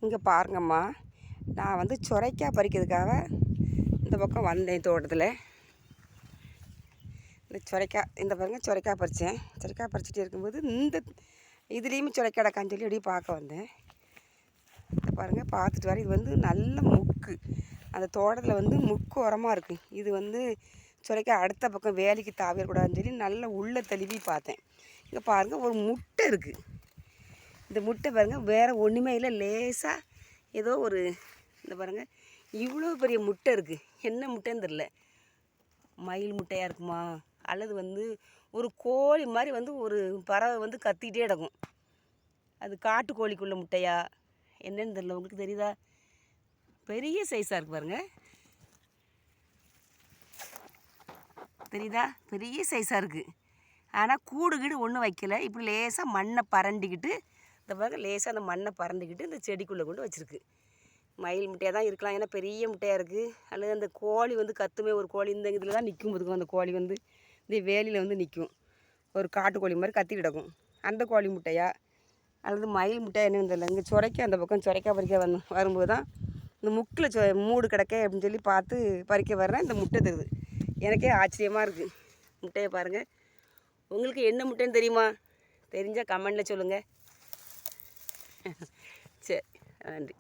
இங்கே பாருங்கம்மா, நான் வந்து சுரைக்காய் பறிக்கிறதுக்காக இந்த பக்கம் வந்தேன் தோட்டத்தில். இந்த சுரைக்காய் இந்த பாருங்கள், சுரைக்காய் பறித்தேன். சுரைக்காய் பறிச்சுட்டு இருக்கும்போது இந்த இதுலேயுமே சுரைக்காய் கிடக்கான்னு சொல்லி அப்படியே பார்க்க வந்தேன். இந்த பாருங்கள், பார்த்துட்டு வர இது வந்து நல்ல முக்கு. அந்த தோட்டத்தில் வந்து முக்கு உரமாக இருக்குது. இது வந்து சுரைக்காய் அடுத்த பக்கம் வேலைக்கு தாவிடக்கூடாதுன்னு சொல்லி நல்லா உள்ளே தழுவி பார்த்தேன். இங்கே பாருங்கள், ஒரு முட்டை இருக்குது. இந்த முட்டை பாருங்கள், வேறு ஒன்றுமே இல்லை, லேசாக ஏதோ ஒரு இந்த பாருங்கள் இவ்வளோ பெரிய முட்டை இருக்குது. என்ன முட்டைன்னு தெரில, மயில் முட்டையாக இருக்குமா அல்லது வந்து ஒரு கோழி மாதிரி வந்து ஒரு பறவை வந்து கத்திக்கிட்டே கிடக்கும். அது காட்டுக்கோழிக்குள்ள முட்டையா என்னன்னு தெரில. உங்களுக்கு தெரியுதா? பெரிய சைஸாக இருக்குது பாருங்கள், தெரியுதா? பெரிய சைஸாக இருக்குது. ஆனால் கூடு கீடு ஒன்றும் வைக்கலை. இப்படி லேசாக மண்ணை பரண்டிக்கிட்டு இந்த பாருங்கள், லேசாக அந்த மண்ணை பரண்டிக்கிட்டு இந்த செடிக்குள்ளே கொண்டு வச்சுருக்கு. மயில் முட்டையாக தான் இருக்கலாம், ஏன்னா பெரிய முட்டையாக இருக்குது. அல்லது அந்த கோழி வந்து கத்துமே, ஒரு கோழி இந்த இதில் தான் நிற்கும். போதுக்கும் அந்த கோழி வந்து இந்த வேலியில் வந்து நிற்கும், ஒரு காட்டுக்கோழி மாதிரி கத்தி கிடக்கும். அந்த கோழி முட்டையா அல்லது மயில் முட்டையா என்னன்னு தெரியல. இங்கே சுரைக்காய் அந்த பக்கம் சுரைக்காய் பறிக்க வரும்போது தான் இந்த முக்கில் மூடு கிடக்க அப்படின்னு சொல்லி பார்த்து பறிக்க வர்றேன். இந்த முட்டை தருது. எனக்கே ஆச்சரியமாக இருக்குது. முட்டையை பாருங்கள். உங்களுக்கு என்ன முட்டைன்னு தெரியுமா? தெரிஞ்சால் கமெண்டில் சொல்லுங்கள். சரி, நன்றி.